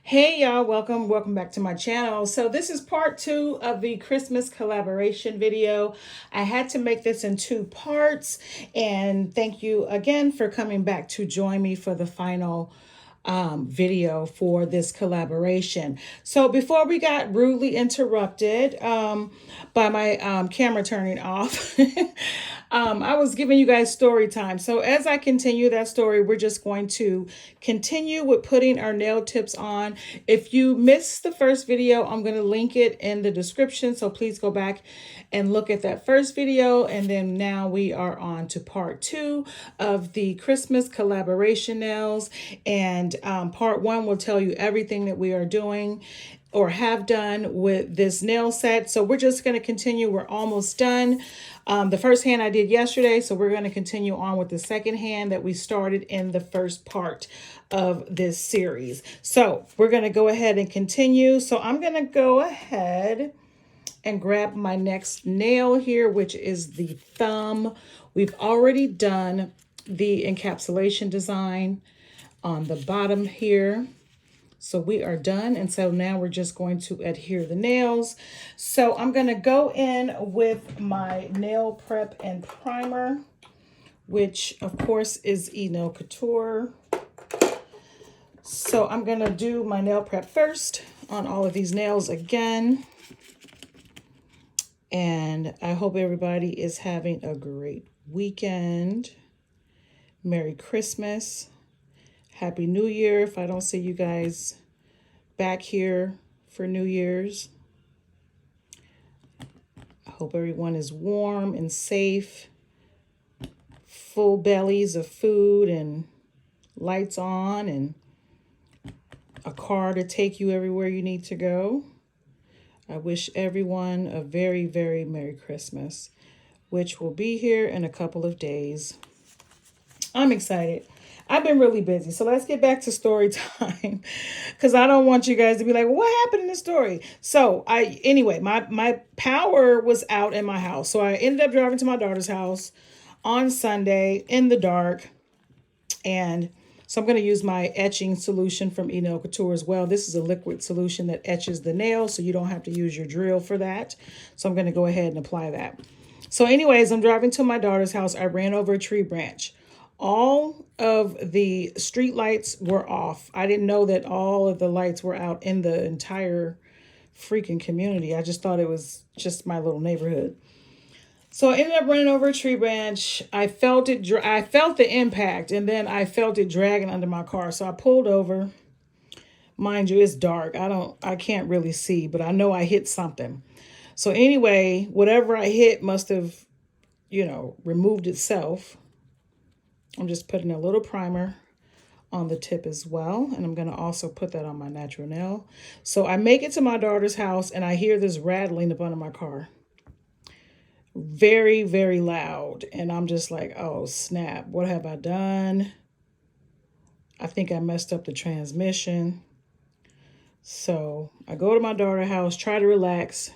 Hey y'all, welcome back to my channel. So this is part 2 of the Christmas collaboration video. I had to make this in 2 parts, and thank you again for coming back to join me for the final video for this collaboration. So before we got rudely interrupted by my camera turning off, I was giving you guys story time. So as I continue that story, we're just going to continue with putting our nail tips on. If you missed the first video, I'm going to link it in the description. So please go back and look at that first video. And then now we are on to part 2 of the Christmas collaboration nails. And part 1 will tell you everything that we are doing or have done with this nail set. So we're just going to continue. We're almost done. The first hand I did yesterday, so we're going to continue on with the second hand that we started in the first part of this series. So we're going to go ahead and continue. So I'm going to go ahead and grab my next nail here, which is the thumb. We've already done the encapsulation design on the bottom here. So we are done. And so now we're just going to adhere the nails. So I'm going to go in with my nail prep and primer, which of course is Nail Couture. So I'm going to do my nail prep first on all of these nails again. And I hope everybody is having a great weekend. Merry Christmas. Happy New Year if I don't see you guys back here for New Year's. I hope everyone is warm and safe, full bellies of food and lights on and a car to take you everywhere you need to go. I wish everyone a very, very Merry Christmas, which will be here in a couple of days. I'm excited. I've been really busy. So let's get back to story time because I don't want you guys to be like, well, what happened in the story? So anyway, my power was out in my house. So I ended up driving to my daughter's house on Sunday in the dark. And so I'm going to use my etching solution from Nail Couture as well. This is a liquid solution that etches the nail, so you don't have to use your drill for that. So I'm going to go ahead and apply that. So anyways, I'm driving to my daughter's house. I ran over a tree branch. All of the street lights were off. I didn't know that all of the lights were out in the entire freaking community. I just thought it was just my little neighborhood. So I ended up running over a tree branch. I felt it. I felt the impact, and then I felt it dragging under my car. So I pulled over. Mind you, it's dark. I can't really see, but I know I hit something. So anyway, whatever I hit must have, removed itself. I'm just putting a little primer on the tip as well. And I'm going to also put that on my natural nail. So I make it to my daughter's house and I hear this rattling up under my car. Very, very loud. And I'm just like, oh, snap. What have I done? I think I messed up the transmission. So I go to my daughter's house, try to relax.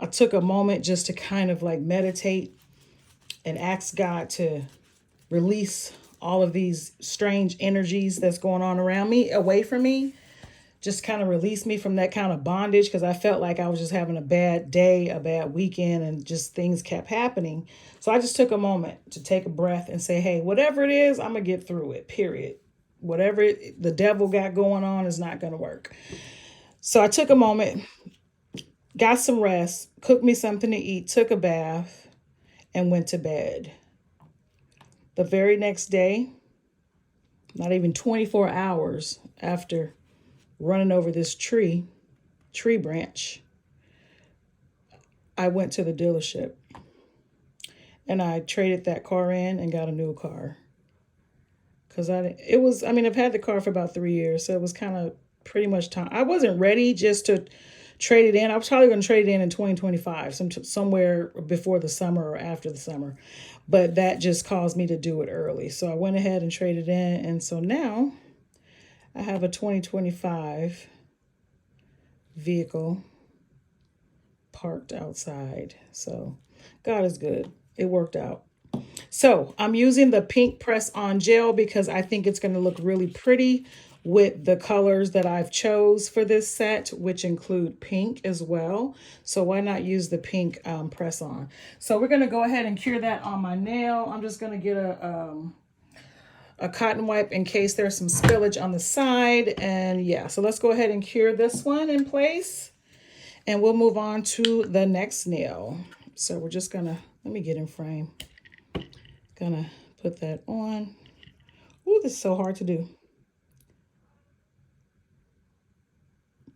I took a moment just to kind of like meditate and ask God to release all of these strange energies that's going on around me, away from me. Just kind of release me from that kind of bondage because I felt like I was just having a bad day, a bad weekend, and just things kept happening. So I just took a moment to take a breath and say, hey, whatever it is, I'm going to get through it, period. Whatever the devil got going on is not going to work. So I took a moment, got some rest, cooked me something to eat, took a bath, and went to bed. The very next day, not even 24 hours after running over this tree branch, I went to the dealership and I traded that car in and got a new car. Because I've had the car for about 3 years, so it was kind of pretty much time. I wasn't ready just to trade it in. I was probably going to trade it in 2025, somewhere before the summer or after the summer. But that just caused me to do it early. So I went ahead and traded in. And so now I have a 2025 vehicle parked outside. So God is good. It worked out. So I'm using the pink press on gel because I think it's going to look really pretty with the colors that I've chose for this set, which include pink as well. So why not use the pink press on? So we're going to go ahead and cure that on my nail. I'm just going to get a cotton wipe in case there's some spillage on the side. And yeah, so let's go ahead and cure this one in place. And we'll move on to the next nail. So we're just going to, let me get in frame. Gonna put that on. Ooh, this is so hard to do.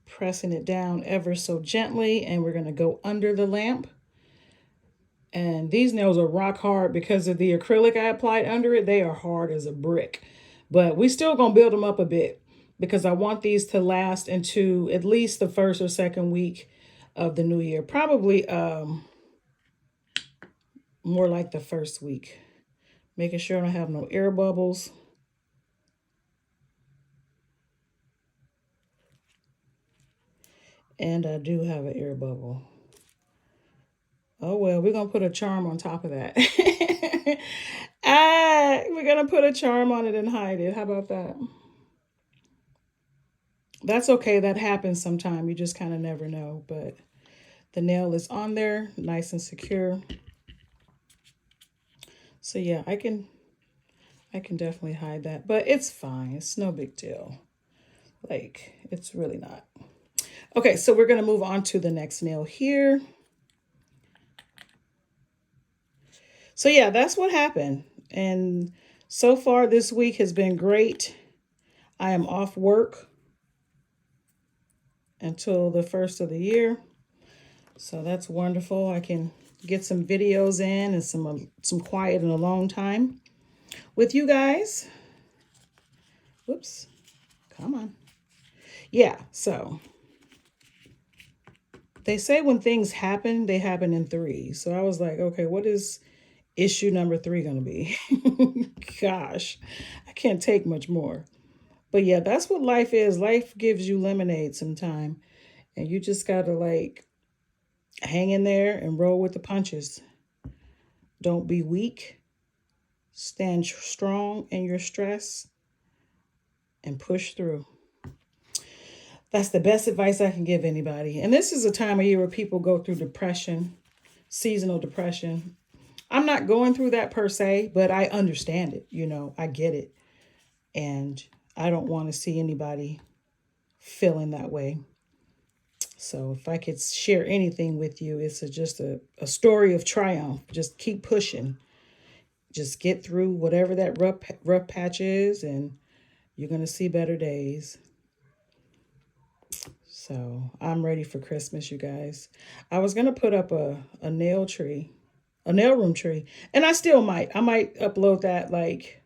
Pressing it down ever so gently, and we're going to go under the lamp. And these nails are rock hard because of the acrylic I applied under it. They are hard as a brick, but we still going to build them up a bit because I want these to last into at least the first or second week of the new year. Probably more like the first week. Making sure I don't have no air bubbles. And I do have an air bubble. Oh, well, we're going to put a charm on top of that. We're going to put a charm on it and hide it. How about that? That's okay. That happens sometime. You just kind of never know. But the nail is on there, nice and secure. So yeah, I can definitely hide that. But it's fine. It's no big deal. Like, it's really not. Okay, so we're going to move on to the next nail here. So yeah, that's what happened. And so far this week has been great. I am off work until the first of the year. So that's wonderful. I can get some videos in and some quiet and alone time with you guys. Whoops. Come on. Yeah, so they say when things happen, they happen in threes. So I was like, okay, what is issue number 3 going to be? Gosh, I can't take much more. But yeah, that's what life is. Life gives you lemonade sometime. And you just got to like hang in there and roll with the punches. Don't be weak. Stand strong in your stress and push through. That's the best advice I can give anybody. And this is a time of year where people go through depression, seasonal depression. I'm not going through that per se, but I understand it. You know, I get it. And I don't want to see anybody feeling that way. So if I could share anything with you, it's just a story of triumph. Just keep pushing. Just get through whatever that rough patch is, and you're going to see better days. So I'm ready for Christmas, you guys. I was going to put up a nail tree, a nail room tree, and I still might. I might upload that like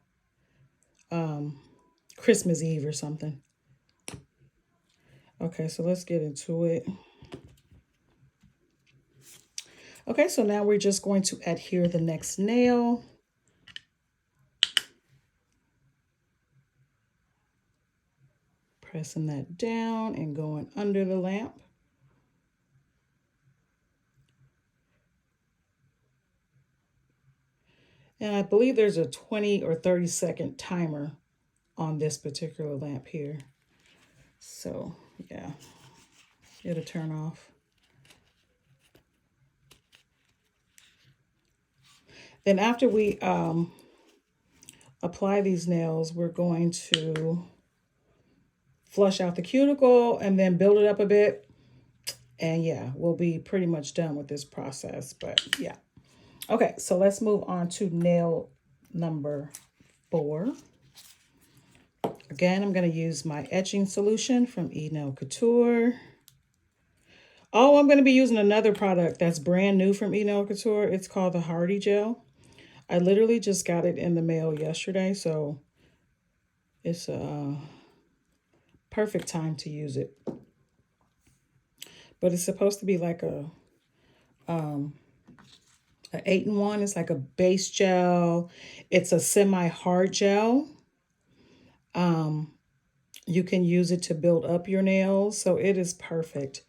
Christmas Eve or something. Okay, so let's get into it. Okay, so now we're just going to adhere the next nail. Pressing that down and going under the lamp. And I believe there's a 20 or 30-second timer on this particular lamp here. So yeah, it'll turn off. Then after we apply these nails, we're going to flush out the cuticle and then build it up a bit. And yeah, we'll be pretty much done with this process. But yeah. Okay, so let's move on to nail number 4. Again, I'm going to use my etching solution from Nail Couture. Oh, I'm going to be using another product that's brand new from Nail Couture. It's called the Hardy Gel. I literally just got it in the mail yesterday, so it's a perfect time to use it. But it's supposed to be like an 8-in-1. It's like a base gel. It's a semi-hard gel. You can use it to build up your nails, so it is perfect.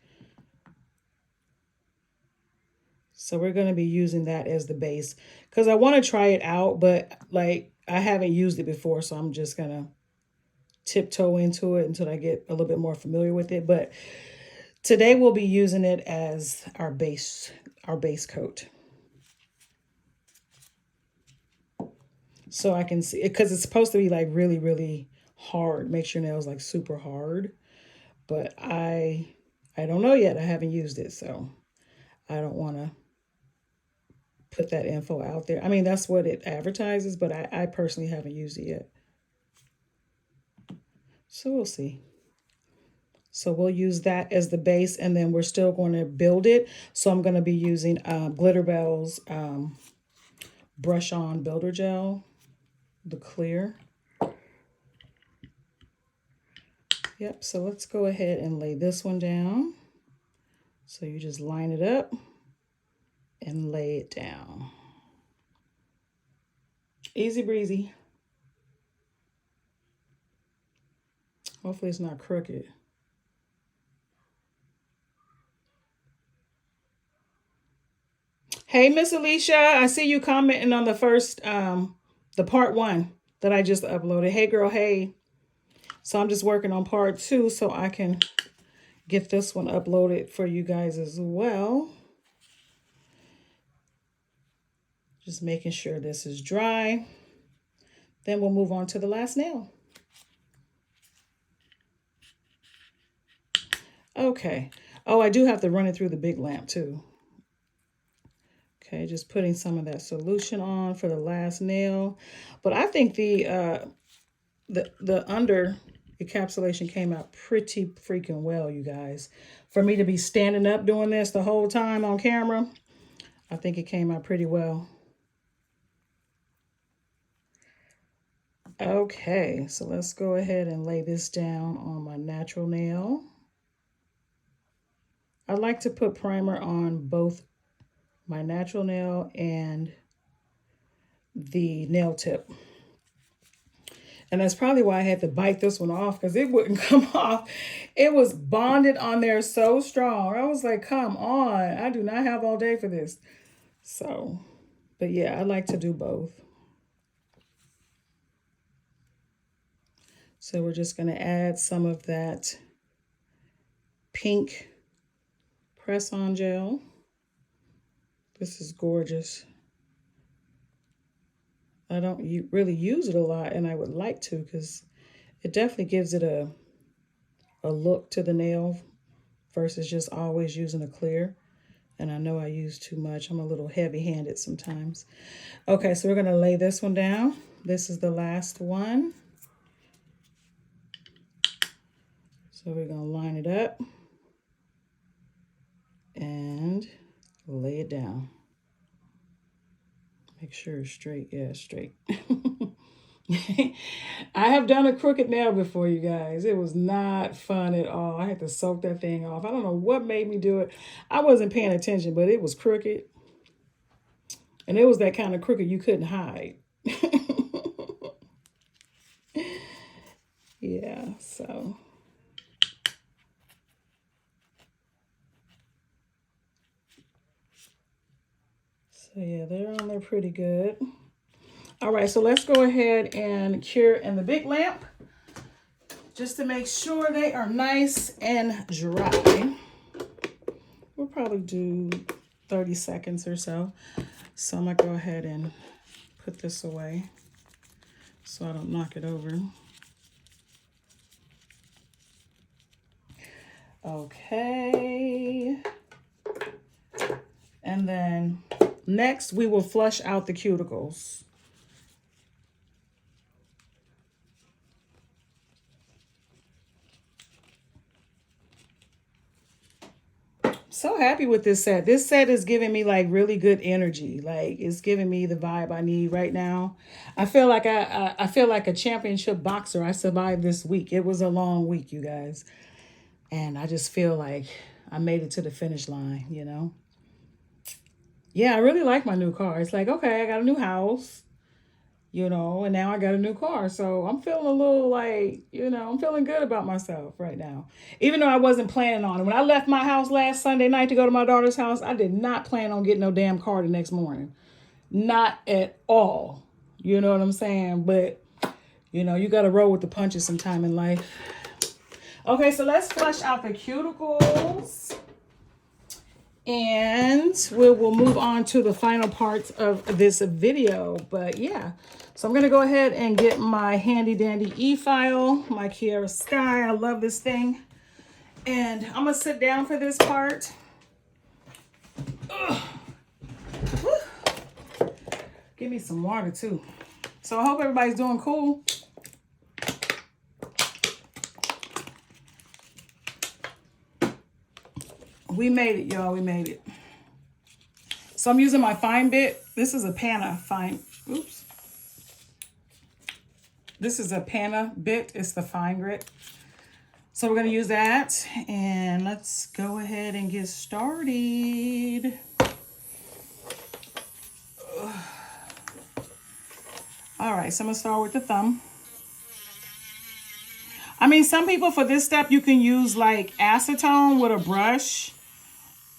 So we're going to be using that as the base because I want to try it out, but like I haven't used it before, so I'm just going to tiptoe into it until I get a little bit more familiar with it. But today we'll be using it as our base coat. So I can see it, because it's supposed to be like really, really hard. Makes your nails like super hard. But I don't know yet. I haven't used it, so I don't want to put that info out there. I mean, that's what it advertises, but I personally haven't used it yet. So we'll see. So we'll use that as the base, and then we're still going to build it. So I'm going to be using Glitterbell's Brush On Builder Gel, the clear. Yep, so let's go ahead and lay this one down. So you just line it up and lay it down. Easy breezy. Hopefully it's not crooked. Hey, Miss Alicia, I see you commenting on the first, the part 1 that I just uploaded. Hey, girl, hey. So I'm just working on part 2 so I can get this one uploaded for you guys as well. Just making sure this is dry. Then we'll move on to the last nail. Okay. Oh, I do have to run it through the big lamp too. Okay, just putting some of that solution on for the last nail. But I think the under encapsulation came out pretty freaking well, you guys. For me to be standing up doing this the whole time on camera, I think it came out pretty well. Okay, so let's go ahead and lay this down on my natural nail. I like to put primer on both my natural nail and the nail tip. And that's probably why I had to bite this one off, because it wouldn't come off. It was bonded on there so strong. I was like, come on, I do not have all day for this. So, but yeah, I like to do both. So we're just going to add some of that pink press-on gel. This is gorgeous. I don't really use it a lot, and I would like to, because it definitely gives it a look to the nail versus just always using a clear. And I know I use too much. I'm a little heavy-handed sometimes. Okay, so we're going to lay this one down. This is the last one. So we're going to line it up and lay it down. Make sure it's straight. Yeah, straight. I have done a crooked nail before, you guys. It was not fun at all. I had to soak that thing off. I don't know what made me do it. I wasn't paying attention, but it was crooked. And it was that kind of crooked you couldn't hide. Yeah, so. So yeah, they're on there pretty good. All right, so let's go ahead and cure in the big lamp just to make sure they are nice and dry. We'll probably do 30 seconds or so. So I'm gonna go ahead and put this away so I don't knock it over. Okay. And then next we will flush out the cuticles. So happy with this set. This set is giving me like really good energy. Like it's giving me the vibe I need right now. I feel like I feel like a championship boxer. I survived this week. It was a long week, you guys. And I just feel like I made it to the finish line, you know? Yeah, I really like my new car. It's like, okay, I got a new house, you know, and now I got a new car. So I'm feeling a little like, you know, I'm feeling good about myself right now. Even though I wasn't planning on it. When I left my house last Sunday night to go to my daughter's house, I did not plan on getting no damn car the next morning. Not at all. You know what I'm saying? But You know, you got to roll with the punches sometime in life. Okay, so let's flush out the cuticles. And we'll move on to the final parts of this video. But yeah, so I'm going to go ahead and get my handy dandy e-file, my Kiara Sky. I love this thing. And I'm going to sit down for this part. Give me some water too. So I hope everybody's doing cool. We made it, y'all. We made it. So I'm using my fine bit. This is a Pana fine. Oops. This is a Pana bit. It's the fine grit. So we're going to use that. And let's go ahead and get started. All right. So I'm going to start with the thumb. I mean, some people for this step, you can use like acetone with a brush.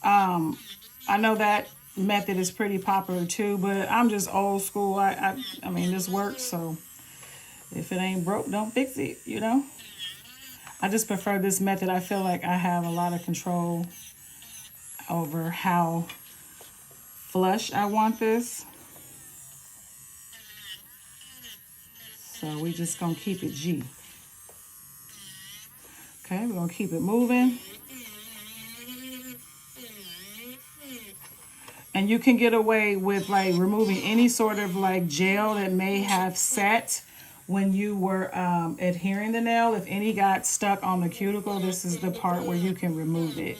I know that method is pretty popular too, but I'm just old school. I mean, this works, so if it ain't broke, don't fix it, you know? I just prefer this method. I feel like I have a lot of control over how flush I want this. So we just gonna keep it G. Okay, we're gonna keep it moving. And you can get away with like removing any sort of like gel that may have set when you were adhering the nail. If any got stuck on the cuticle, this is the part where you can remove it.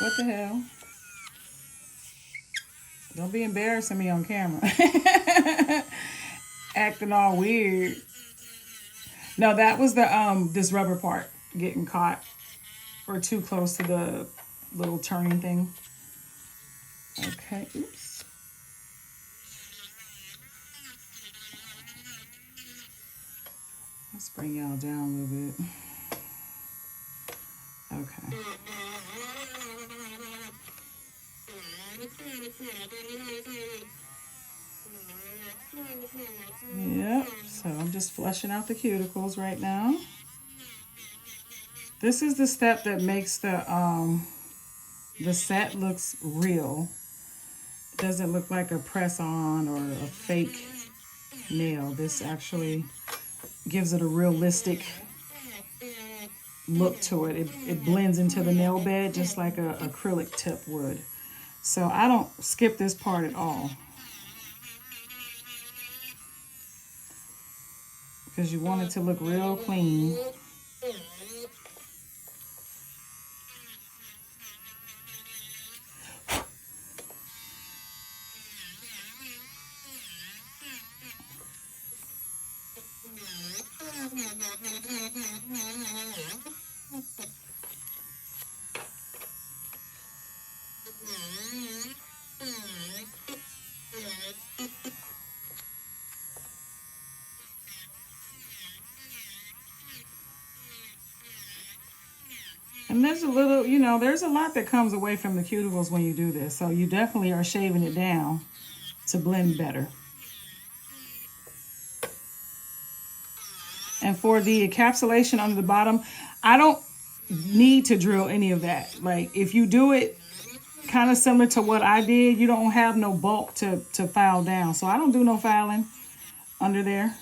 What the hell? Don't be embarrassing me on camera. Acting all weird. No, that was the this rubber part getting caught or too close to the little turning thing. Okay, oops. Let's bring y'all down a little bit. Okay. Yep, so I'm just flushing out the cuticles right now. This is the step that makes the set looks real. It doesn't look like a press-on or a fake nail. This actually gives it a realistic look to it. It blends into the nail bed just like a acrylic tip would. So I don't skip this part at all, because you want it to look real clean. And there's a little, you know, there's a lot that comes away from the cuticles when you do this. So you definitely are shaving it down to blend better. And for the encapsulation under the bottom, I don't need to drill any of that. Like if you do it kind of similar to what I did, you don't have no bulk to file down. So I don't do no filing under there,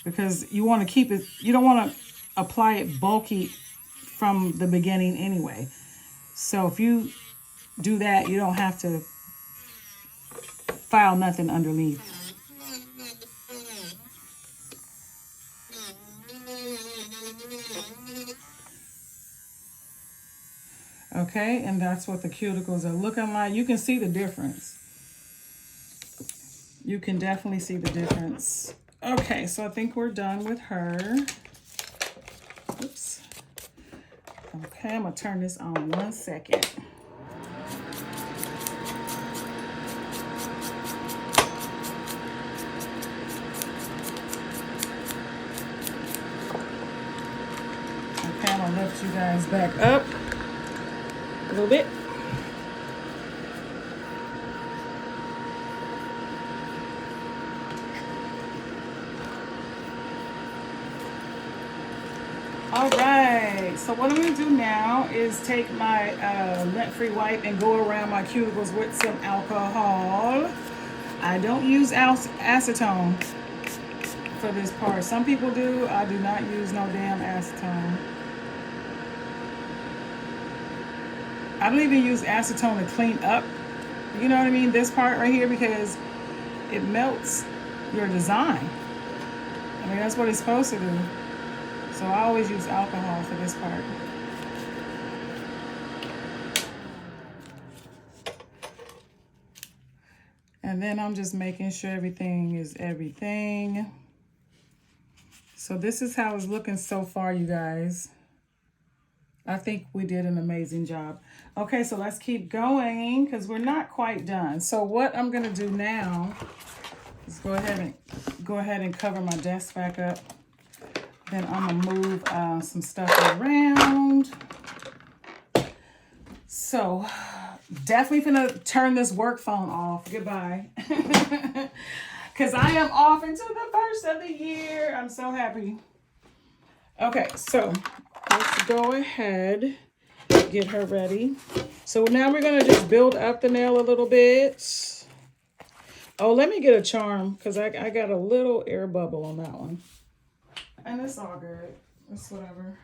because you want to keep it, you don't want to apply it bulky from the beginning anyway. So if you do that, you don't have to file nothing underneath. Okay, and that's what the cuticles are looking like. You can see the difference. You can definitely see the difference. Okay, so I think we're done with her. Oops. Okay, I'm gonna turn this on 1 second. Okay, I'm gonna lift you guys back up a little bit. All right, so what I'm gonna do now is take my lint-free wipe and go around my cuticles with some alcohol. I don't use acetone for this part. Some people do. I do not use no damn acetone. I don't even use acetone to clean up, you know what I mean, this part right here, because it melts your design. I mean, that's what it's supposed to do. So I always use alcohol for this part. And then I'm just making sure everything is everything. So this is how it's looking so far, you guys. I think we did an amazing job. Okay, so let's keep going because we're not quite done. So what I'm gonna do now is go ahead and cover my desk back up. Then I'm gonna move some stuff around. So definitely gonna turn this work phone off. Goodbye. Because I am off into the first of the year. I'm so happy. Okay, so let's go ahead, get her ready. So now we're gonna just build up the nail a little bit. Oh, let me get a charm because I got a little air bubble on that one. And it's all good. It's whatever.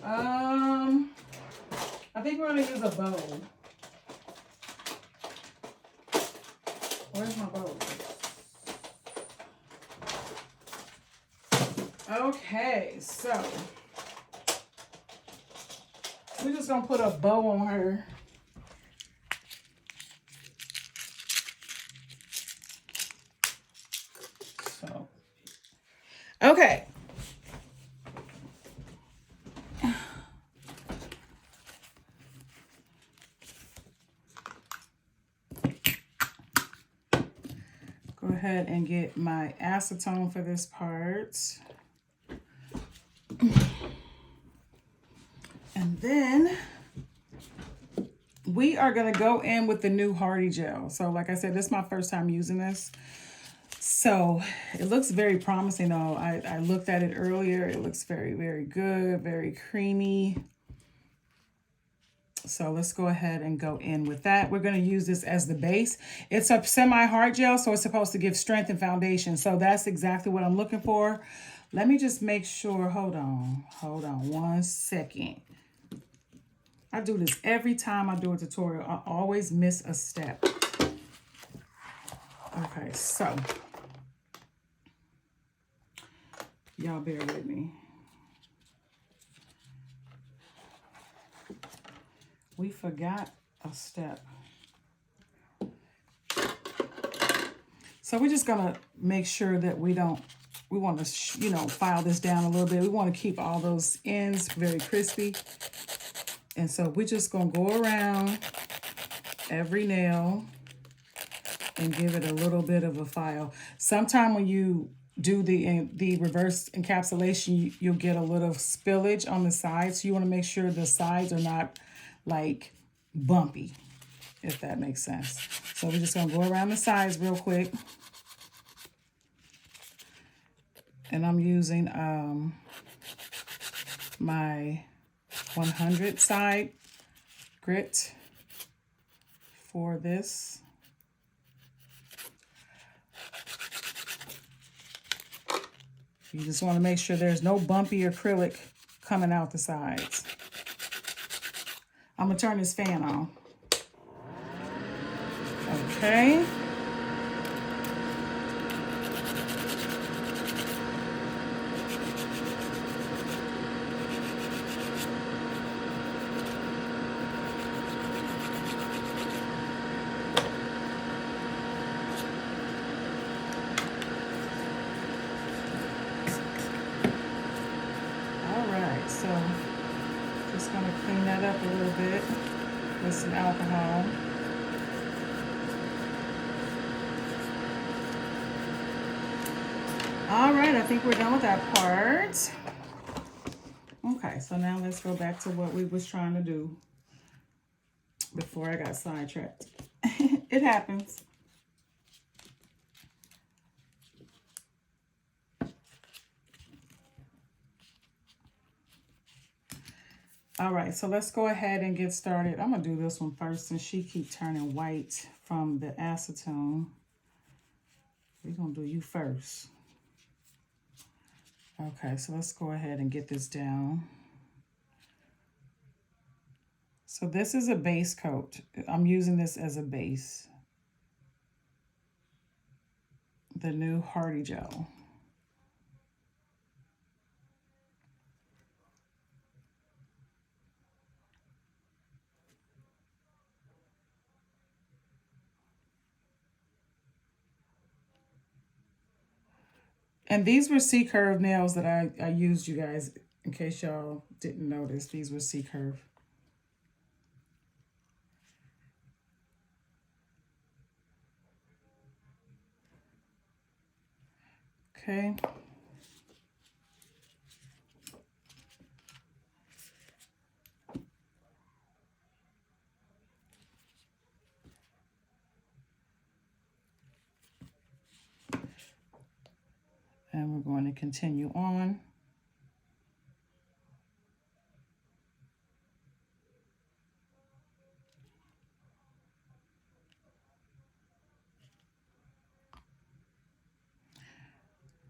I think we're gonna use a bow. Where's my bow? Okay, so we're just gonna put a bow on her. So, okay. Go ahead and get my acetone for this part. And then we are going to go in with the new Hardy Gel. So like I said, this is my first time using this. So it looks very promising though. I looked at it earlier. It looks very, very good, very creamy. So let's go ahead and go in with that. We're going to use this as the base. It's a semi-hard gel, so it's supposed to give strength and foundation. So that's exactly what I'm looking for. Let me just make sure. Hold on 1 second. I do this every time I do a tutorial. I always miss a step. Okay, so y'all bear with me. We forgot a step. So we're just gonna make sure that we want to, file this down a little bit. We want to keep all those ends very crispy. And so we're just gonna go around every nail and give it a little bit of a file. Sometime when you do the reverse encapsulation, you'll get a little spillage on the sides. So you want to make sure the sides are not like bumpy, if that makes sense. So we're just gonna go around the sides real quick. And I'm using my 100 side grit for this. You just want to make sure there's no bumpy acrylic coming out the sides. I'm going to turn this fan on. Okay. So just going to clean that up a little bit with some alcohol. All right, I think we're done with that part. Okay, so now let's go back to what we was trying to do before I got sidetracked. It happens. All right, so let's go ahead and get started. I'm gonna do this one first since she keep turning white from the acetone. We're gonna do you first. Okay, so let's go ahead and get this down. So this is a base coat. I'm using this as a base. The new Hardy Gel. And these were C-curve nails that I used, you guys, in case y'all didn't notice. These were C-curve. Okay. And we're going to continue on.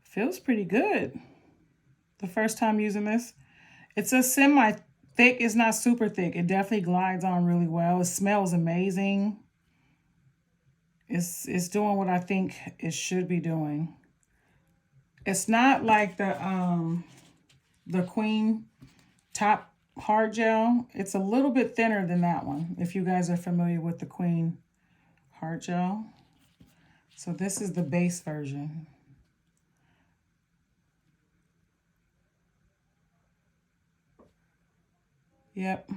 Feels pretty good. The first time using this. It's a semi-thick. It's not super thick. It definitely glides on really well. It smells amazing. It's doing what I think it should be doing. It's not like the Queen Top Hard Gel. It's a little bit thinner than that one, if you guys are familiar with the Queen Hard Gel. So this is the base version. Yep.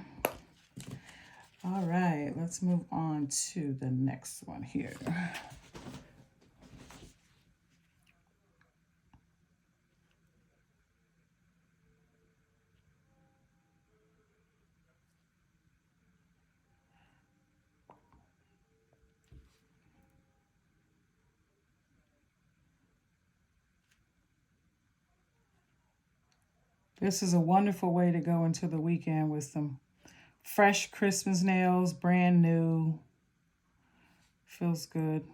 All right, let's move on to the next one here. This is a wonderful way to go into the weekend with some fresh Christmas nails, brand new. Feels good.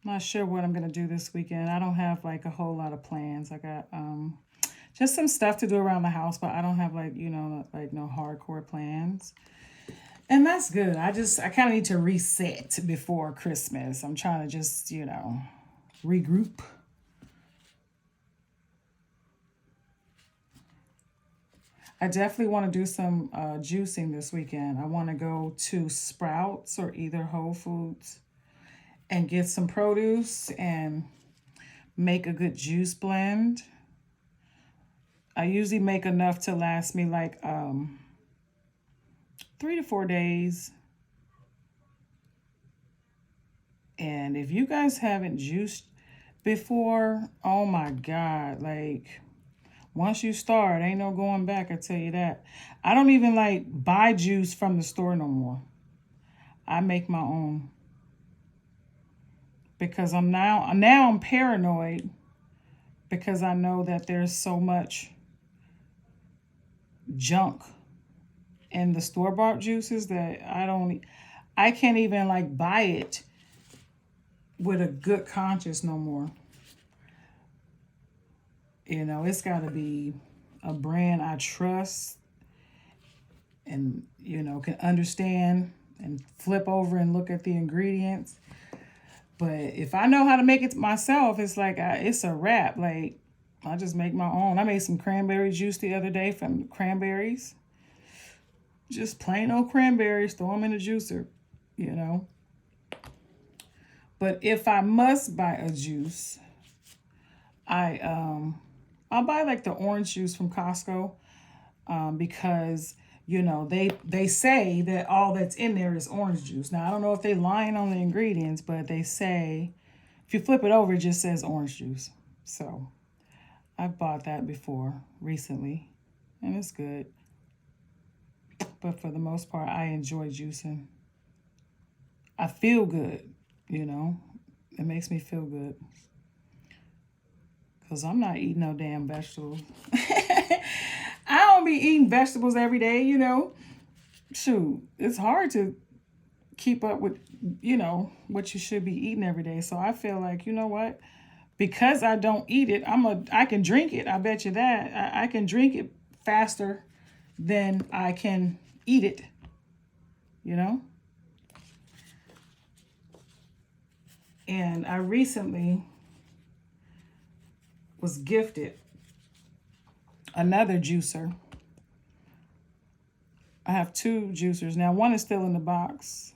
Not sure what I'm going to do this weekend. I don't have like a whole lot of plans. I got just some stuff to do around the house, but I don't have like, you know, like no hardcore plans. And that's good. I kind of need to reset before Christmas. I'm trying to just, you know, regroup. I definitely want to do some juicing this weekend. I want to go to Sprouts or either Whole Foods and get some produce and make a good juice blend. I usually make enough to last me like 3 to 4 days. And if you guys haven't juiced before, oh my God, like once you start, ain't no going back, I tell you that. I don't even like buy juice from the store no more. I make my own. Because I'm paranoid because I know that there's so much junk in the store-bought juices that I can't even like buy it with a good conscience no more. You know, it's got to be a brand I trust and, you know, can understand and flip over and look at the ingredients. But if I know how to make it myself, it's like it's a wrap. Like, I just make my own. I made some cranberry juice the other day from cranberries. Just plain old cranberries, throw them in a juicer, you know. But if I must buy a juice, I'll buy like the orange juice from Costco because you know they say that all that's in there is orange juice. Now I don't know if they're lying on the ingredients, but they say if you flip it over, it just says orange juice. So I've bought that before recently, and it's good. But for the most part, I enjoy juicing. I feel good, you know. It makes me feel good. Because I'm not eating no damn vegetables. I don't be eating vegetables every day, you know. Shoot, it's hard to keep up with, you know, what you should be eating every day. So I feel like, you know what? Because I don't eat it, I can drink it. I bet you that. I can drink it faster than I can eat it, you know? And I recently was gifted another juicer. I have two juicers. Now, one is still in the box,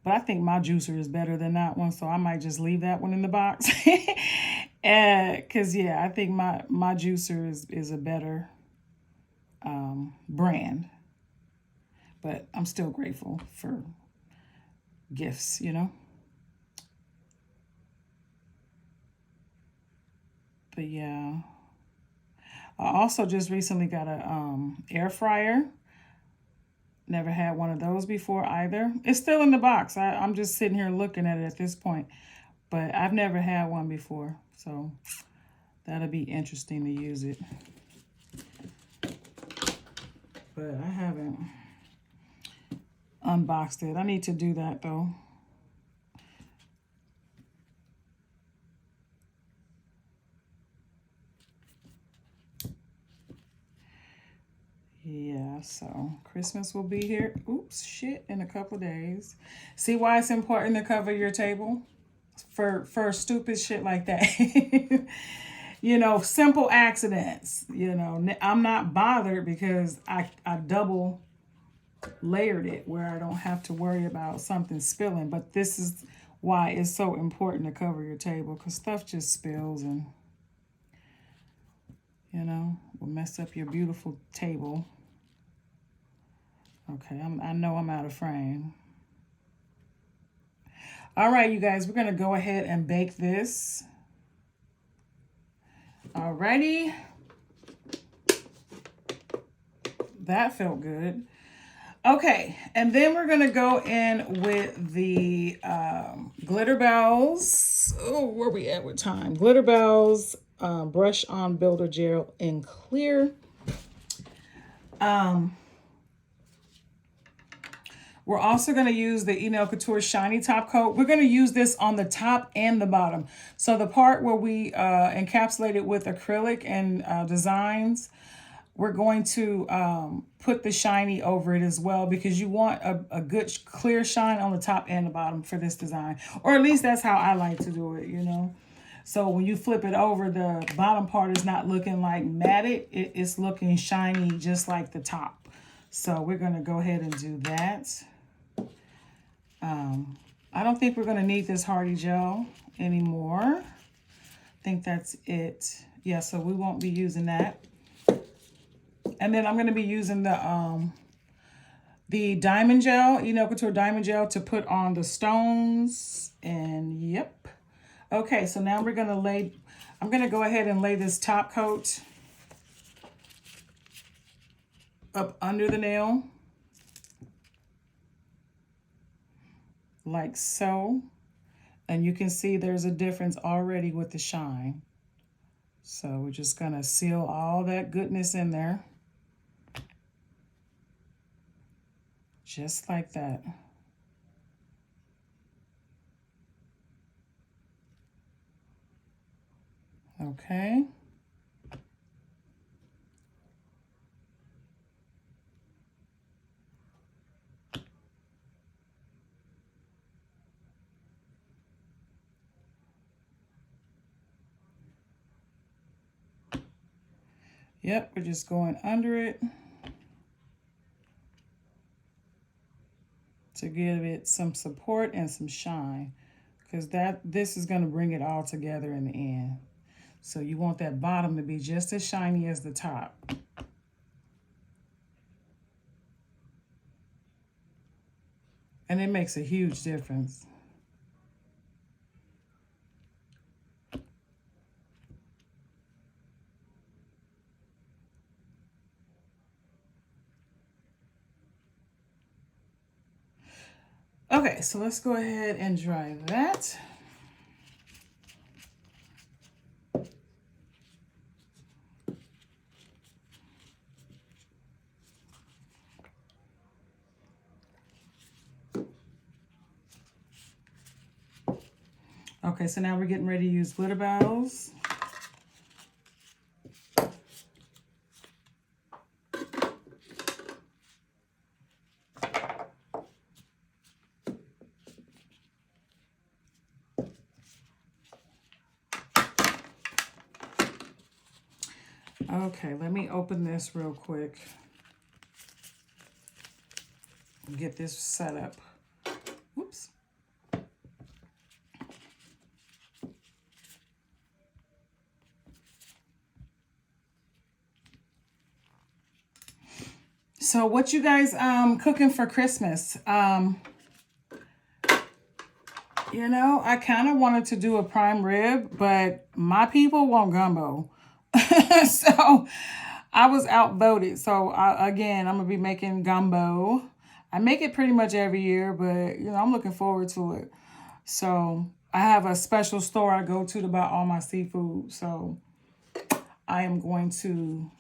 but I think my juicer is better than that one, so I might just leave that one in the box. Because, yeah, I think my juicer is a better brand. But I'm still grateful for gifts, you know? But, yeah. I also just recently got a air fryer. Never had one of those before either. It's still in the box. I'm just sitting here looking at it at this point. But I've never had one before. So that'll be interesting to use it. But I haven't unboxed it. I need to do that though. Yeah, so Christmas will be here. Oops, shit, in a couple days. See why it's important to cover your table? For stupid shit like that. You know, simple accidents. You know, I'm not bothered because I double layered it where I don't have to worry about something spilling. But this is why it's so important to cover your table, because stuff just spills and, you know, will mess up your beautiful table. Okay, I know I'm out of frame. All right, you guys, we're going to go ahead and bake this. Alrighty. That felt good. Okay, and then we're going to go in with the glitter bells. Oh, where we at with time? Glitter bells, brush on builder gel in clear. We're also going to use the Nail Couture Shiny Top Coat. We're going to use this on the top and the bottom. So the part where we encapsulate it with acrylic and designs, we're going to put the shiny over it as well, because you want a good clear shine on the top and the bottom for this design. Or at least that's how I like to do it, you know. So when you flip it over, the bottom part is not looking like matted. It's looking shiny just like the top. So we're going to go ahead and do that. I don't think we're going to need this Hardy gel anymore. I think that's it. Yeah, so we won't be using that. And then I'm going to be using the diamond gel, Nail Couture diamond gel, to put on the stones. And yep. Okay, so now we're going to I'm going to go ahead and lay this top coat up under the nail. Like so. And you can see there's a difference already with the shine. So we're just going to seal all that goodness in there. Just like that. Okay. Yep, we're just going under it to give it some support and some shine, because this is going to bring it all together in the end. So you want that bottom to be just as shiny as the top. And it makes a huge difference. Okay, so let's go ahead and dry that. Okay, so now we're getting ready to use glitter bells. Okay, let me open this real quick. Get this set up. Whoops. So what you guys cooking for Christmas? You know, I kind of wanted to do a prime rib, but my people want gumbo. So I was outvoted. So again, I'm going to be making gumbo. I make it pretty much every year, but you know, I'm looking forward to it. So I have a special store I go to buy all my seafood. So I am going to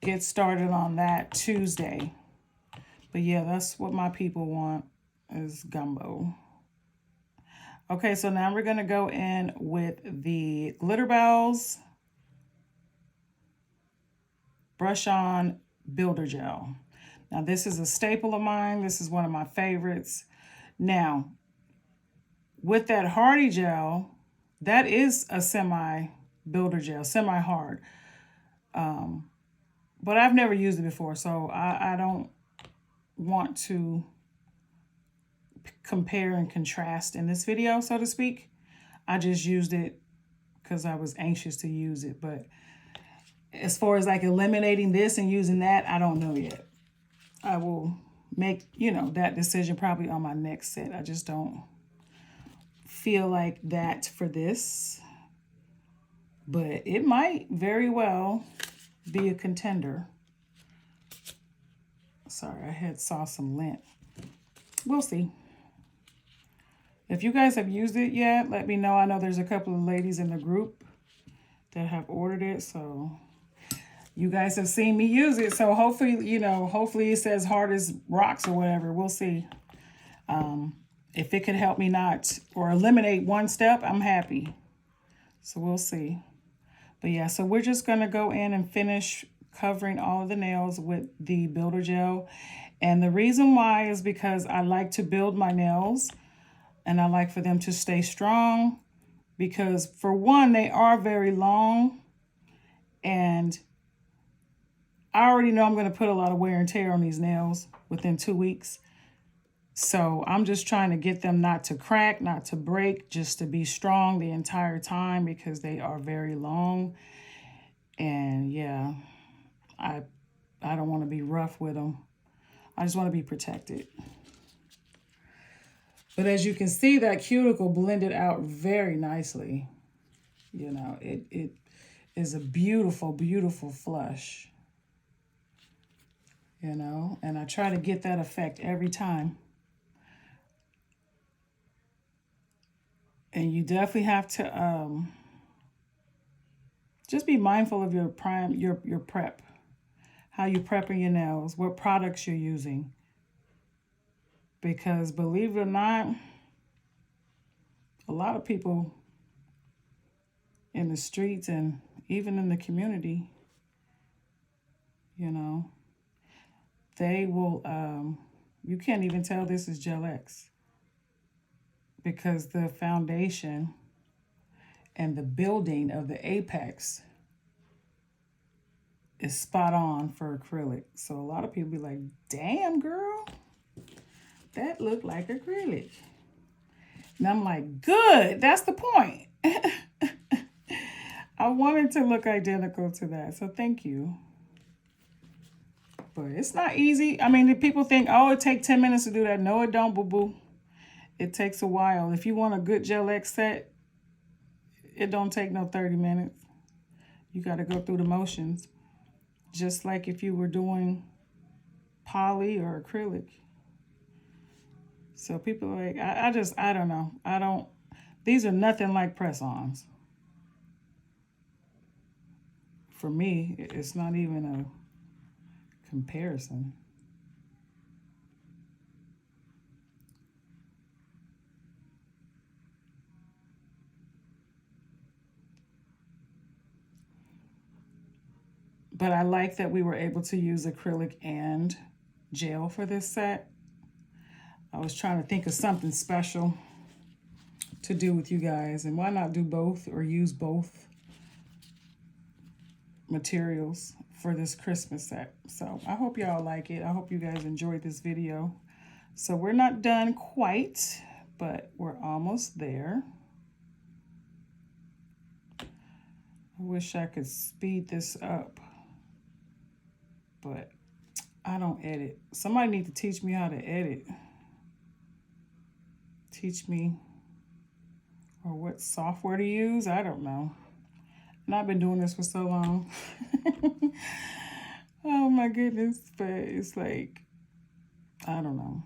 get started on that Tuesday. But yeah, that's what my people want is gumbo. Okay, so now we're going to go in with the glitter bells, brush on builder gel. Now this is a staple of mine. This is one of my favorites. Now, with that hardy gel, that is a semi builder gel, semi hard. But I've never used it before, so I don't want to compare and contrast in this video, so to speak. I just used it because I was anxious to use it. But as far as like eliminating this and using that, I don't know yet. I will make, you know, that decision probably on my next set. I just don't feel like that for this. But it might very well be a contender. Sorry, I saw some lint. We'll see. If you guys have used it yet, let me know. I know there's a couple of ladies in the group that have ordered it, so you guys have seen me use it. So hopefully, you know, hopefully it says hard as rocks or whatever. We'll see. If it could help me not or eliminate one step, I'm happy. So we'll see. But yeah, so we're just going to go in and finish covering all of the nails with the builder gel. And the reason why is because I like to build my nails and I like for them to stay strong because for one, they are very long and I already know I'm going to put a lot of wear and tear on these nails within 2 weeks. So I'm just trying to get them not to crack, not to break, just to be strong the entire time because they are very long. And yeah, I don't want to be rough with them. I just want to be protected. But as you can see, that cuticle blended out very nicely. You know, it is a beautiful, beautiful flush. You know, and I try to get that effect every time. And you definitely have to just be mindful of your prep, how you're prepping your nails, what products you're using. Because believe it or not, a lot of people in the streets and even in the community, you know, they will, you can't even tell this is Gel X because the foundation and the building of the apex is spot on for acrylic. So a lot of people be like, damn girl, that looked like acrylic. And I'm like, good, that's the point. I wanted to look identical to that, so thank you. But it's not easy. I mean, people think, oh, it takes 10 minutes to do that. No, it don't, boo-boo. It takes a while. If you want a good Gel X set, it don't take no 30 minutes. You got to go through the motions. Just like if you were doing poly or acrylic. So people are like, I don't know. These are nothing like press-ons. For me, it's not even a comparison. But I like that we were able to use acrylic and gel for this set. I was trying to think of something special to do with you guys, and why not do both or use both materials for this Christmas set. So I hope y'all like it. I hope you guys enjoyed this video. So we're not done quite, but we're almost there. I wish I could speed this up, but I don't edit. Somebody need to teach me how to edit. Teach me, or what software to use. I don't know. And I've been doing this for so long. Oh my goodness. But it's like, I don't know.